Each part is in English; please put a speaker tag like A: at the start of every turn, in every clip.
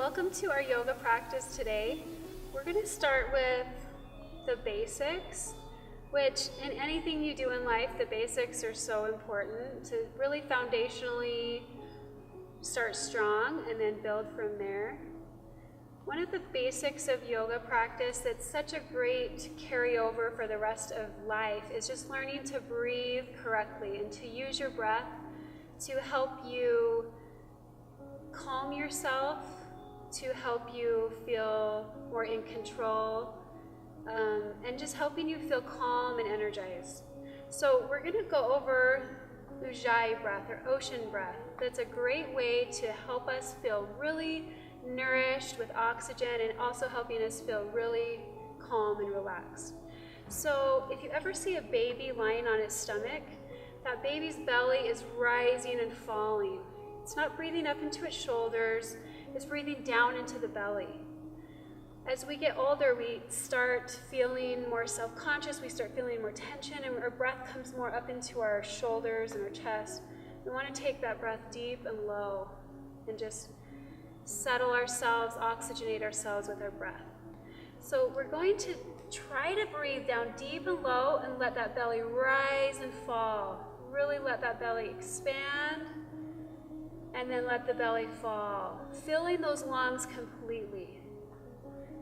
A: welcome to our yoga practice today. We're going to start with the basics, which in anything you do in life, the basics are so important to really foundationally start strong and then build from there. One of the basics of yoga practice that's such a great carryover for the rest of life is just learning to breathe correctly and to use your breath to help you calm yourself, to help you feel more in control, and just helping you feel calm and energized. So we're going to go over Ujjayi breath or ocean breath. That's a great way to help us feel really nourished with oxygen and also helping us feel really calm and relaxed. So if you ever see a baby lying on its stomach, that baby's belly is rising and falling. It's not breathing up into its shoulders, it's breathing down into the belly. As we get older, we start feeling more self-conscious, we start feeling more tension, and our breath comes more up into our shoulders and our chest. We want to take that breath deep and low and just settle ourselves, oxygenate ourselves with our breath. So we're going to try to breathe down deep and low and let that belly rise and fall. Really let that belly expand and then let the belly fall, filling those lungs completely.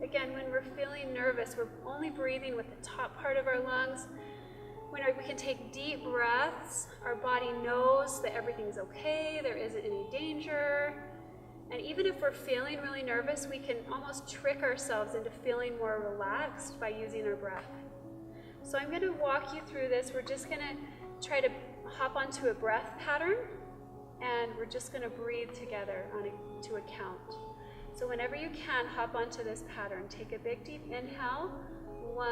A: Again, when we're feeling nervous, we're only breathing with the top part of our lungs. When we can take deep breaths, our body knows that everything's okay, there isn't any danger. And even if we're feeling really nervous, we can almost trick ourselves into feeling more relaxed by using our breath. So I'm going to walk you through this. We're just going to try to hop onto a breath pattern, and we're just going to breathe together to a count. So whenever you can, hop onto this pattern. Take a big deep inhale. 1,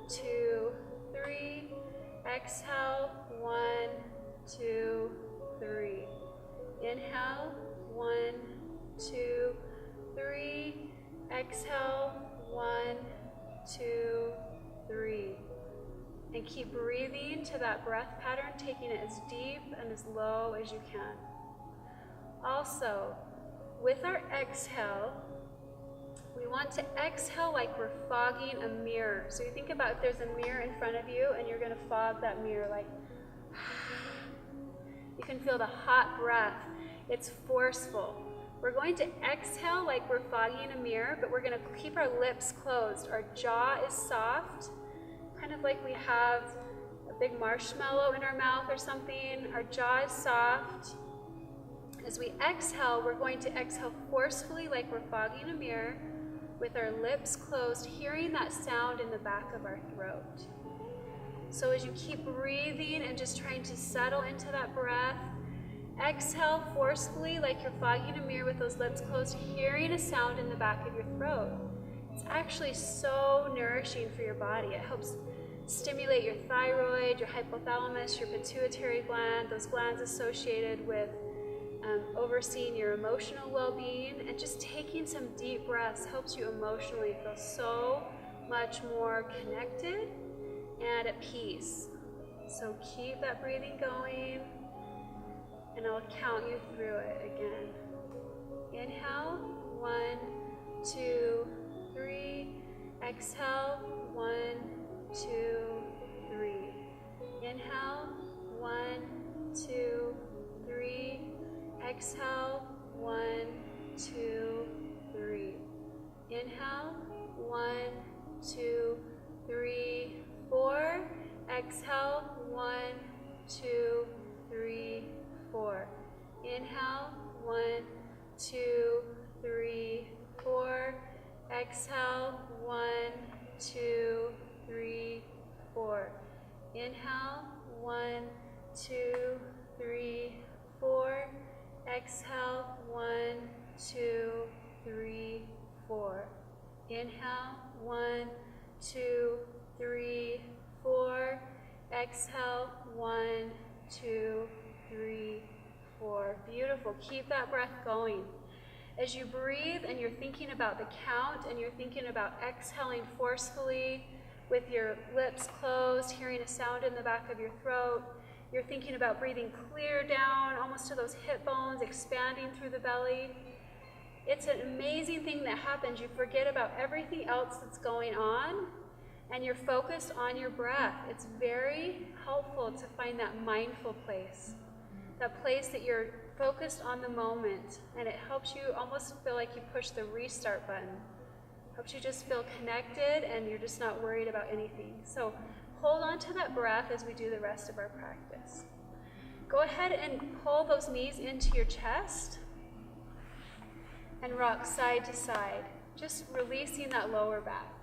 A: 2, 3. Exhale. 1, 2, 3. Inhale. 1, 2, 3. Exhale. 1, 2, 3. And keep breathing to that breath pattern, taking it as deep and as low as you can. Also, with our exhale, we want to exhale like we're fogging a mirror. So you think about if there's a mirror in front of you and you're going to fog that mirror like, you can feel the hot breath. It's forceful. We're going to exhale like we're fogging a mirror, but we're going to keep our lips closed. Our jaw is soft, kind of like we have a big marshmallow in our mouth or something. Our jaw is soft. As we exhale, we're going to exhale forcefully like we're fogging a mirror with our lips closed, hearing that sound in the back of our throat. So as you keep breathing and just trying to settle into that breath, exhale forcefully like you're fogging a mirror with those lips closed, hearing a sound in the back of your throat. It's actually so nourishing for your body. It helps stimulate your thyroid, your hypothalamus, your pituitary gland, those glands associated with overseeing your emotional well-being. And just taking some deep breaths helps you emotionally feel so much more connected and at peace. So keep that breathing going, and I'll count you through it again. Inhale, 1, 2, 3. Exhale, 1, 2, 3. Inhale, 1, 2, 3. Exhale, 1, 2, 3. Inhale, 1, 2, 3, 4. Exhale, 1, 2, 3, 4. Inhale, 1, 2, 3, 4. Exhale, 1, 2, 3, 4. Inhale, 1, 2, 3, 4. Exhale, 1, 2, 3, 4. Inhale, 1, 2, 3, 4. Exhale, 1, 2, 3, 4. Beautiful. Keep that breath going. As you breathe and you're thinking about the count and you're thinking about exhaling forcefully with your lips closed, hearing a sound in the back of your throat, you're thinking about breathing clear down, almost to those hip bones, expanding through the belly. It's an amazing thing that happens. You forget about everything else that's going on, and you're focused on your breath. It's very helpful to find that mindful place, that place that you're focused on the moment, and it helps you almost feel like you push the restart button. Helps you just feel connected, and you're just not worried about anything. So hold on to that breath as we do the rest of our practice. Go ahead and pull those knees into your chest and rock side to side, just releasing that lower back.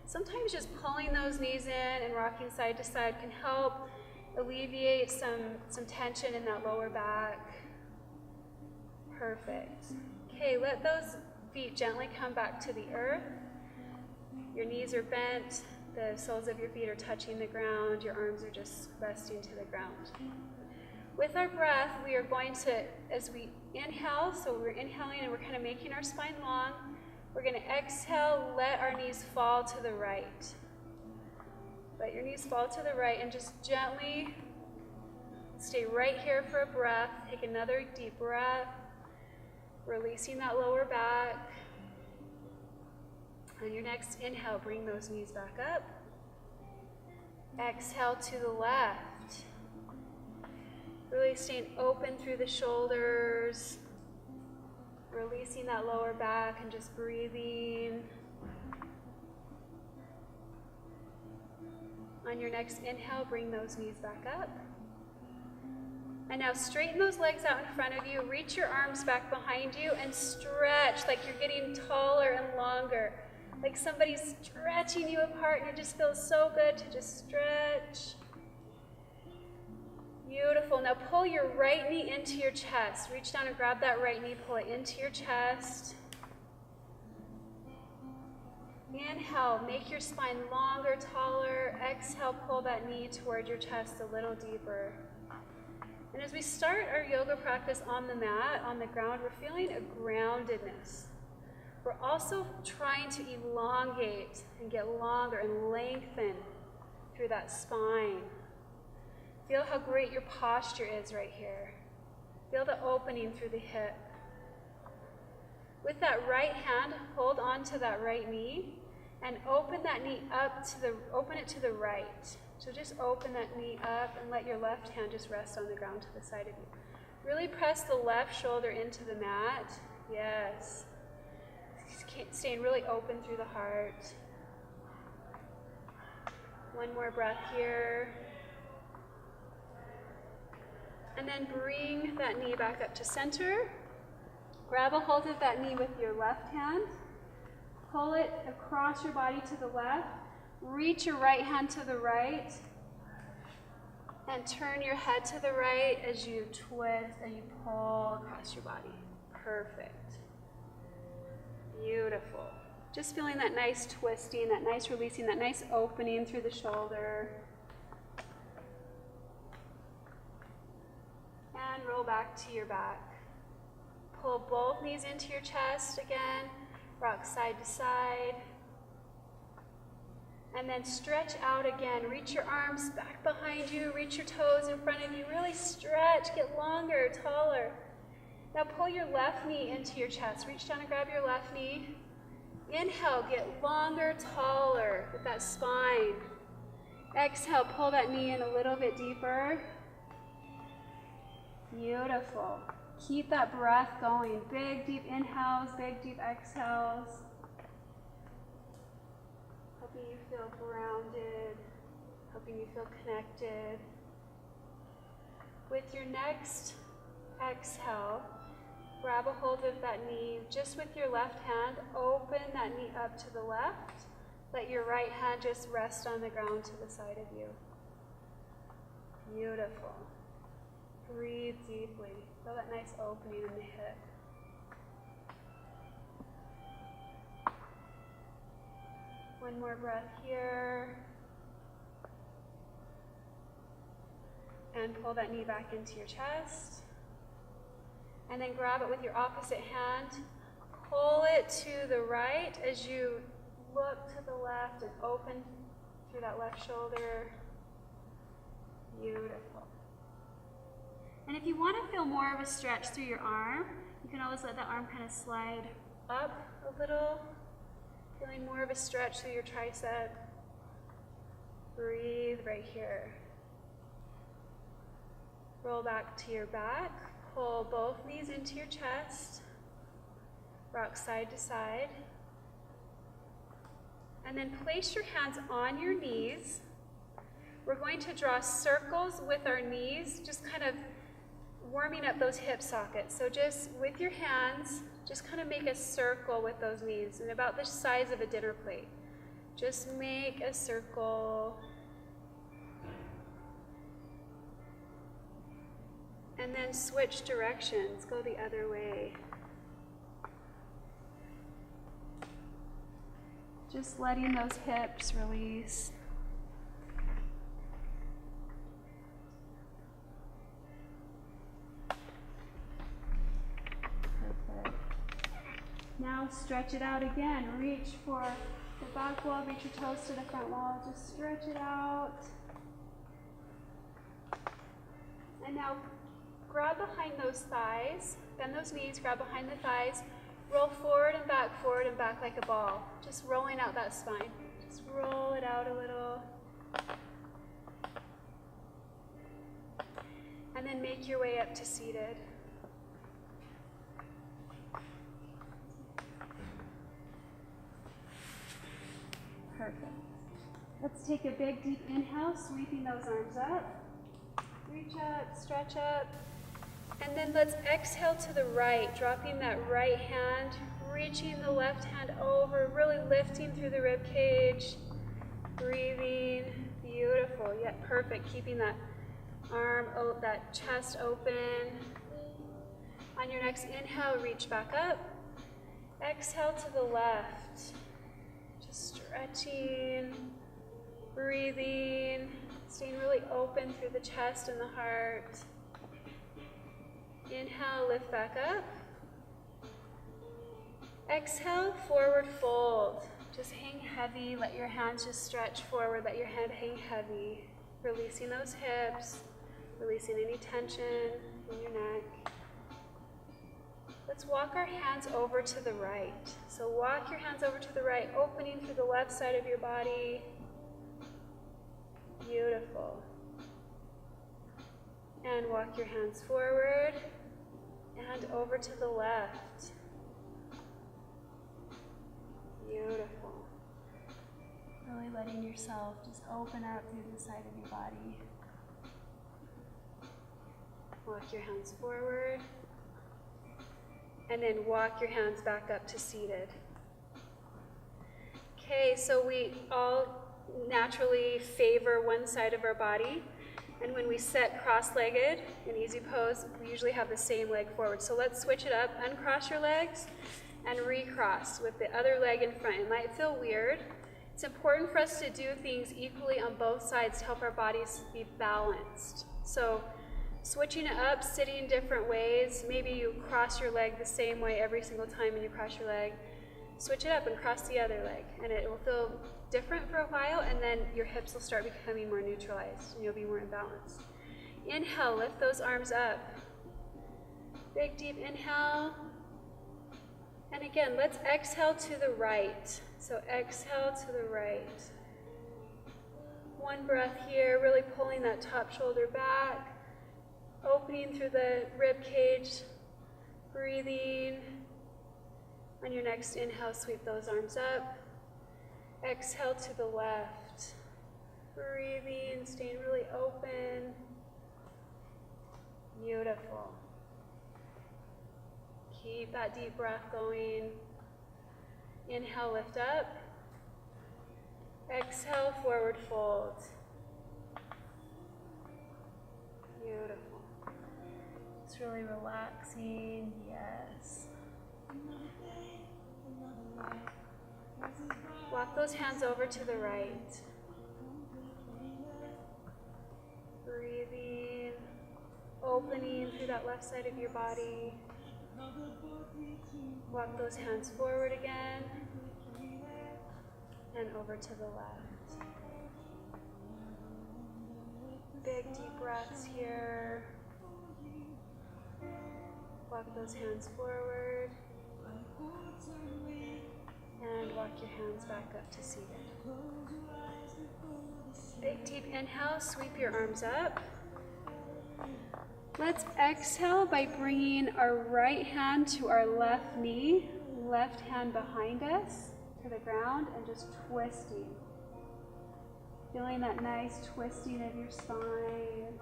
A: Sometimes just pulling those knees in and rocking side to side can help alleviate some tension in that lower back. Perfect. Okay, let those feet gently come back to the earth. Your knees are bent, the soles of your feet are touching the ground, your arms are just resting to the ground. With our breath, we are going to, as we inhale, so we're inhaling and we're kind of making our spine long, we're going to exhale, let our knees fall to the right. Let your knees fall to the right and just gently stay right here for a breath. Take another deep breath, releasing that lower back. On your next inhale, bring those knees back up. Exhale to the left. Really staying open through the shoulders, releasing that lower back and just breathing. On your next inhale, bring those knees back up. And now straighten those legs out in front of you, reach your arms back behind you and stretch like you're getting taller and longer. Like somebody's stretching you apart, and it just feels so good to just stretch. Beautiful. Now pull your right knee into your chest. Reach down and grab that right knee, pull it into your chest. Inhale, make your spine longer, taller. Exhale, pull that knee toward your chest a little deeper. And as we start our yoga practice on the mat, on the ground, we're feeling a groundedness. We're also trying to elongate and get longer and lengthen through that spine. Feel how great your posture is right here. Feel the opening through the hip. With that right hand, hold on to that right knee and open that knee up open it to the right. So just open that knee up and let your left hand just rest on the ground to the side of you. Really press the left shoulder into the mat. Yes. Staying really open through the heart. One more breath here. And then bring that knee back up to center. Grab a hold of that knee with your left hand. Pull it across your body to the left. Reach your right hand to the right. And turn your head to the right as you twist and you pull across your body. Perfect. Beautiful. Just feeling that nice twisting, that nice releasing, that nice opening through the shoulder. And roll back to your back. Pull both knees into your chest again. Rock side to side. And then stretch out again. Reach your arms back behind you. Reach your toes in front of you. Really stretch. Get longer, taller. Now pull your left knee into your chest. Reach down and grab your left knee. Inhale, get longer, taller with that spine. Exhale, pull that knee in a little bit deeper. Beautiful. Keep that breath going. Big, deep inhales, big, deep exhales. Helping you feel grounded, helping you feel connected. With your next exhale, grab a hold of that knee. Just with your left hand, open that knee up to the left. Let your right hand just rest on the ground to the side of you. Beautiful. Breathe deeply. Feel that nice opening in the hip. One more breath here. And pull that knee back into your chest. And then grab it with your opposite hand. Pull it to the right as you look to the left and open through that left shoulder. Beautiful. And if you want to feel more of a stretch through your arm, You can always let that arm kind of slide up a little, feeling more of a stretch through your tricep. Breathe right here. Roll back to your back. Pull both knees into your chest. Rock side to side. And then place your hands on your knees. We're going to draw circles with our knees, just kind of warming up those hip sockets. So just with your hands, just kind of make a circle with those knees, and about the size of a dinner plate. Just make a circle. And then switch directions, go the other way. Just letting those hips release. Perfect. Now stretch it out again. Reach for the back wall, reach your toes to the front wall. Just stretch it out. And now grab behind those thighs, bend those knees, grab behind the thighs, roll forward and back like a ball. Just rolling out that spine. Just roll it out a little. And then make your way up to seated. Perfect. Let's take a big deep inhale, sweeping those arms up. Reach up, stretch up. And then let's exhale to the right, dropping that right hand, reaching the left hand over, really lifting through the rib cage, breathing. Beautiful. Yeah, perfect. Keeping that arm, that chest open. On your next inhale, reach back up. Exhale to the left. Just stretching, breathing, staying really open through the chest and the heart. Inhale, lift back up. Exhale, forward fold. Just hang heavy, let your hands just stretch forward, let your head hang heavy. Releasing those hips, releasing any tension in your neck. Let's walk our hands over to the right. So walk your hands over to the right, opening through the left side of your body. Beautiful. And walk your hands forward and over to the left. Beautiful. Really letting yourself just open up through the side of your body. Walk your hands forward. And then walk your hands back up to seated. Okay, so we all naturally favor one side of our body. And when we sit cross-legged in easy pose, we usually have the same leg forward. So let's switch it up. Uncross your legs and recross with the other leg in front. It might feel weird. It's important for us to do things equally on both sides to help our bodies be balanced. So switching it up, sitting different ways. Maybe you cross your leg the same way every single time when you cross your leg. Switch it up and cross the other leg. And it will feel different for a while, and then your hips will start becoming more neutralized, and you'll be more in balance. Inhale, lift those arms up. Big, deep inhale. And again, let's exhale to the right. So exhale to the right. One breath here, really pulling that top shoulder back, opening through the rib cage, breathing. On your next inhale, sweep those arms up. Exhale to the left. Breathing, staying really open. Beautiful. Keep that deep breath going. Inhale, lift up. Exhale, forward fold. Beautiful. It's really relaxing. Yes. Walk those hands over to the right. Breathing, opening through that left side of your body. Walk those hands forward again and over to the left. Big deep breaths here. Walk those hands forward. And walk your hands back up to seated. Big deep inhale, sweep your arms up. Let's exhale by bringing our right hand to our left knee, left hand behind us to the ground, and just twisting. Feeling that nice twisting of your spine.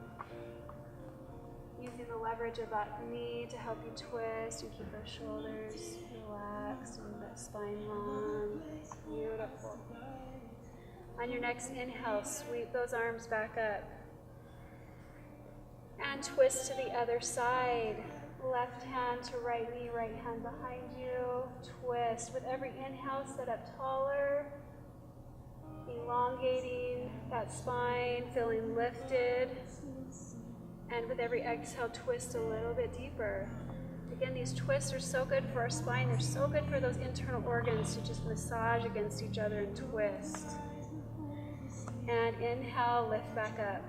A: Using the leverage of that knee to help you twist and keep those shoulders relaxed and that spine long. Beautiful. On your next inhale, sweep those arms back up. And twist to the other side. Left hand to right knee, right hand behind you. Twist. With every inhale, sit up taller. Elongating that spine, feeling lifted. And with every exhale, twist a little bit deeper. Again, these twists are so good for our spine. They're so good for those internal organs to just massage against each other and twist. And inhale, lift back up.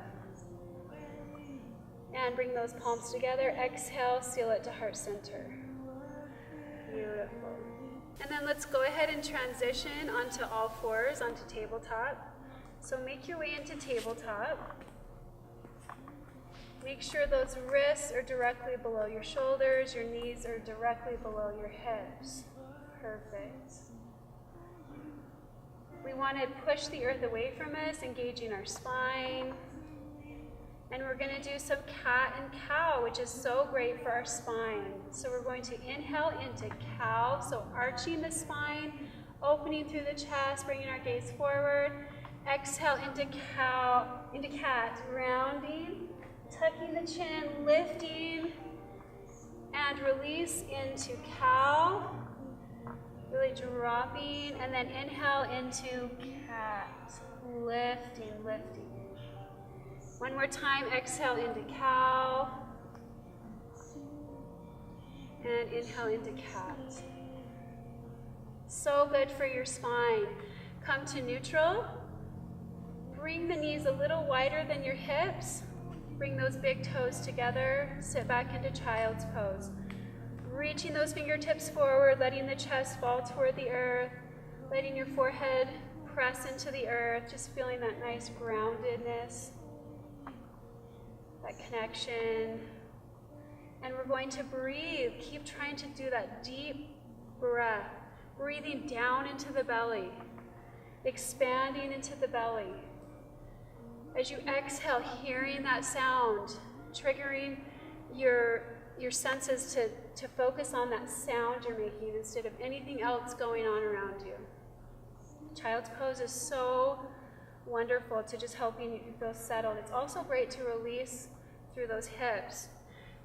A: And bring those palms together. Exhale, seal it to heart center. Beautiful. And then let's go ahead and transition onto all fours, onto tabletop. So make your way into tabletop. Make sure those wrists are directly below your shoulders, your knees are directly below your hips. Perfect. We want to push the earth away from us, engaging our spine. And we're going to do some cat and cow, which is so great for our spine. So we're going to inhale into cow, so arching the spine, opening through the chest, bringing our gaze forward. Exhale into cow, into cat, rounding. Tucking the chin, lifting, and release into cow. Really dropping, and then inhale into cat. Lifting, lifting. One more time, exhale into cow. And inhale into cat. So good for your spine. Come to neutral. Bring the knees a little wider than your hips. Bring those big toes together, sit back into child's pose. Reaching those fingertips forward, letting the chest fall toward the earth, letting your forehead press into the earth, just feeling that nice groundedness, that connection. And we're going to breathe. Keep trying to do that deep breath, breathing down into the belly, expanding into the belly. As you exhale, hearing that sound, triggering your senses to focus on that sound you're making instead of anything else going on around you. Child's pose is so wonderful to just helping you feel settled. It's also great to release through those hips.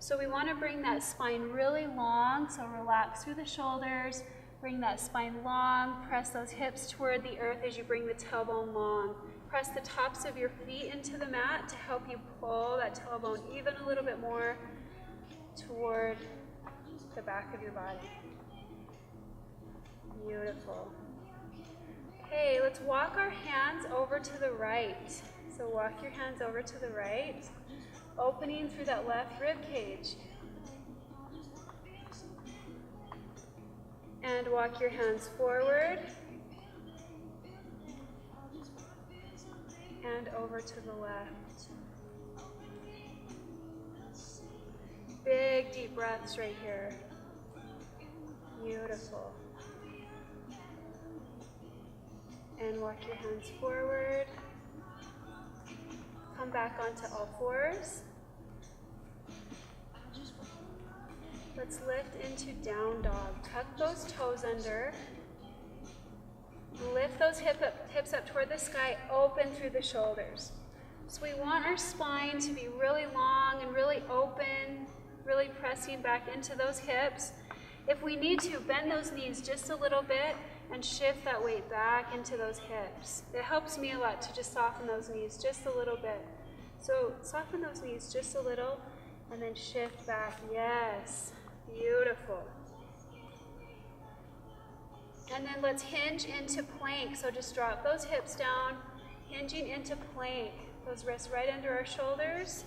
A: So we want to bring that spine really long, so relax through the shoulders, bring that spine long, press those hips toward the earth as you bring the tailbone long. Press the tops of your feet into the mat to help you pull that tailbone even a little bit more toward the back of your body. Beautiful. Okay, let's walk our hands over to the right. So walk your hands over to the right, opening through that left rib cage. And walk your hands forward. And over to the left. Big deep breaths right here. Beautiful. And walk your hands forward. Come back onto all fours. Let's lift into down dog. Tuck those toes under. Lift those hips up toward the sky, open through the shoulders. So we want our spine to be really long and really open, really pressing back into those hips. If we need to, bend those knees just a little bit and shift that weight back into those hips. It helps me a lot to just soften those knees just a little bit. So soften those knees just a little and then shift back. Yes, beautiful. And then let's hinge into plank. So just drop those hips down, hinging into plank. Those wrists right under our shoulders.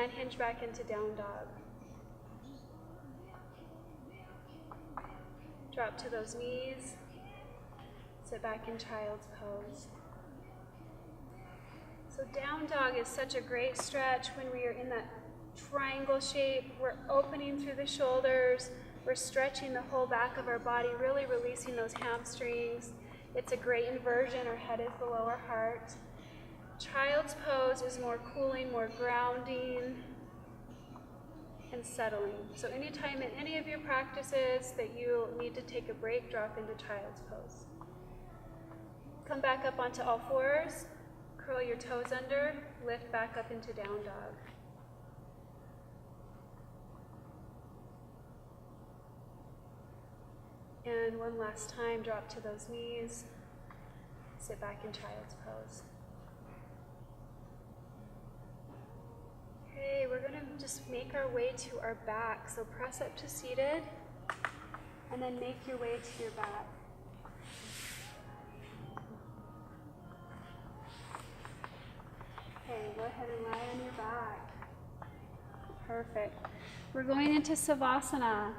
A: and hinge back into down dog. Drop to those knees. Sit back in child's pose. So down dog is such a great stretch when we are in that triangle shape. We're opening through the shoulders. We're stretching the whole back of our body, really releasing those hamstrings. It's a great inversion. Our head is below our heart. Child's pose is more cooling, more grounding, and settling. So anytime in any of your practices that you need to take a break, drop into child's pose. Come back up onto all fours. Curl your toes under, lift back up into down dog. And one last time, drop to those knees, sit back in child's pose. Okay, we're going to just make our way to our back. So press up to seated, and then make your way to your back. Okay, go ahead and lie on your back. Perfect. We're going into Savasana.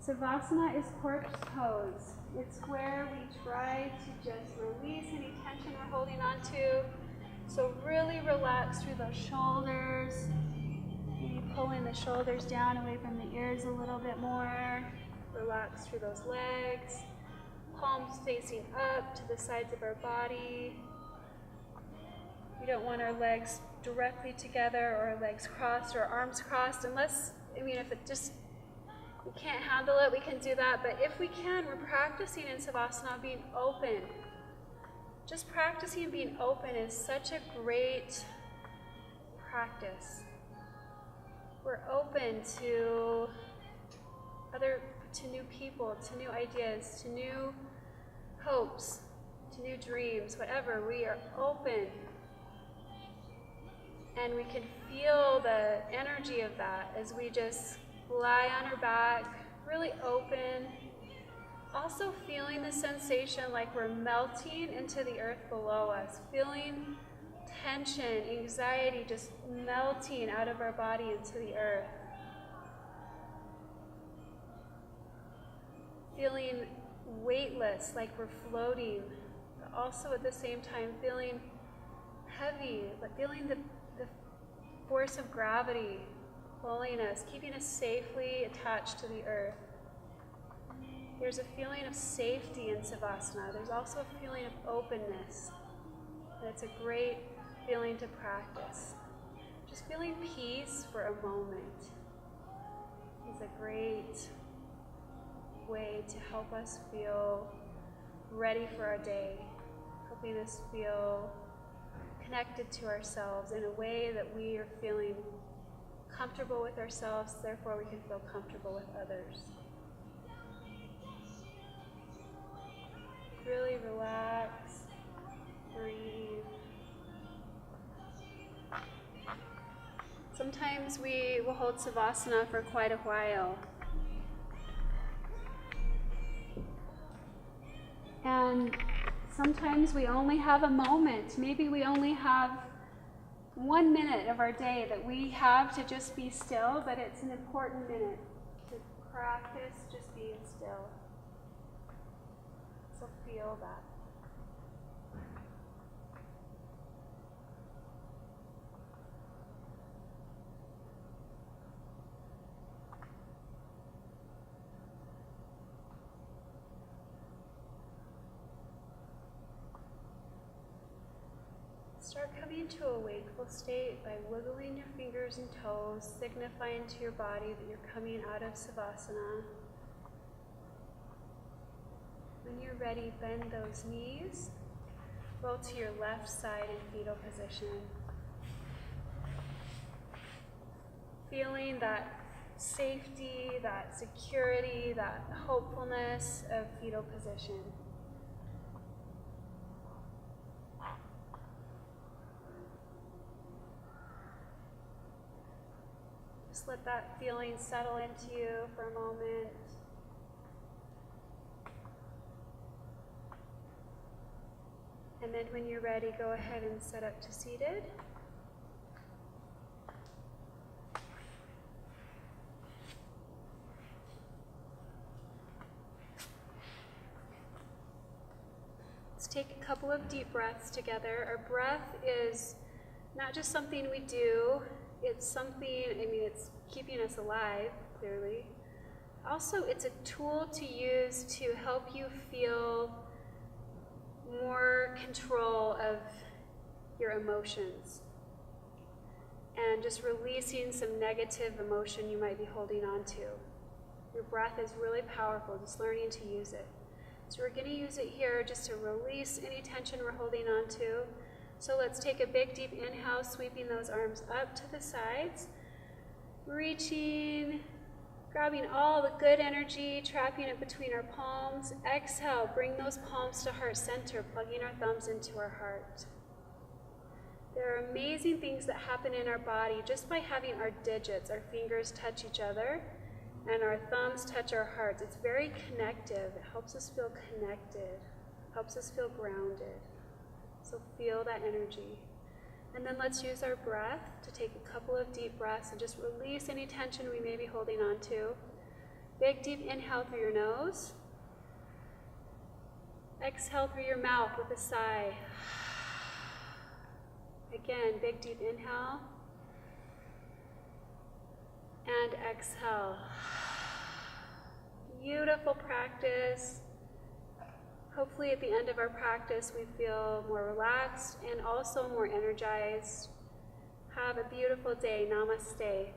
A: Savasana is corpse pose. It's where we try to just release any tension we're holding on to. So really relax through those shoulders. Maybe pulling the shoulders down away from the ears a little bit more. Relax through those legs. Palms facing up to the sides of our body. We don't want our legs directly together or our legs crossed or arms crossed unless, if it just, we can't handle it, we can do that. But if we can, we're practicing in Savasana being open. Just practicing being open is such a great practice. We're open to new people, to new ideas, to new hopes, to new dreams, whatever. We are open. And we can feel the energy of that as we just lie on our back, really open. Also feeling the sensation like we're melting into the earth below us. Feeling tension, anxiety just melting out of our body into the earth. Feeling weightless, like we're floating. But also at the same time feeling heavy, but feeling the force of gravity pulling us, keeping us safely attached to the earth. There's a feeling of safety in Savasana. There's also a feeling of openness. And it's a great feeling to practice. Just feeling peace for a moment is a great way to help us feel ready for our day, helping us feel connected to ourselves in a way that we are feeling comfortable with ourselves, therefore we can feel comfortable with others. Really relax, breathe. Sometimes we will hold Savasana for quite a while. And sometimes we only have a moment. Maybe we only have 1 minute of our day that we have to just be still, but it's an important minute to practice just being still. So feel that. Start coming to a wakeful state by wiggling your fingers and toes, signifying to your body that you're coming out of Savasana. When you're ready, bend those knees, roll to your left side in fetal position. Feeling that safety, that security, that hopefulness of fetal position. Just let that feeling settle into you for a moment. And then when you're ready, go ahead and set up to seated. take a couple of deep breaths together. Our breath is not just something we do, it's something, it's keeping us alive, clearly. Also, it's a tool to use to help you feel more control of your emotions and just releasing some negative emotion you might be holding on to. Your breath is really powerful, just learning to use it. So we're going to use it here just to release any tension we're holding on to. So let's take a big deep inhale, sweeping those arms up to the sides, reaching, grabbing all the good energy, trapping it between our palms. Exhale, bring those palms to heart center, plugging our thumbs into our heart. There are amazing things that happen in our body just by having our digits, our fingers touch each other, and our thumbs touch our hearts. It's very connective. It helps us feel connected, helps us feel grounded. So feel that energy. And then let's use our breath to take a couple of deep breaths and just release any tension we may be holding on to. Big deep inhale through your nose. Exhale through your mouth with a sigh. Again, big deep inhale. And exhale. Beautiful practice. Hopefully at the end of our practice we feel more relaxed and also more energized. Have a beautiful day. Namaste.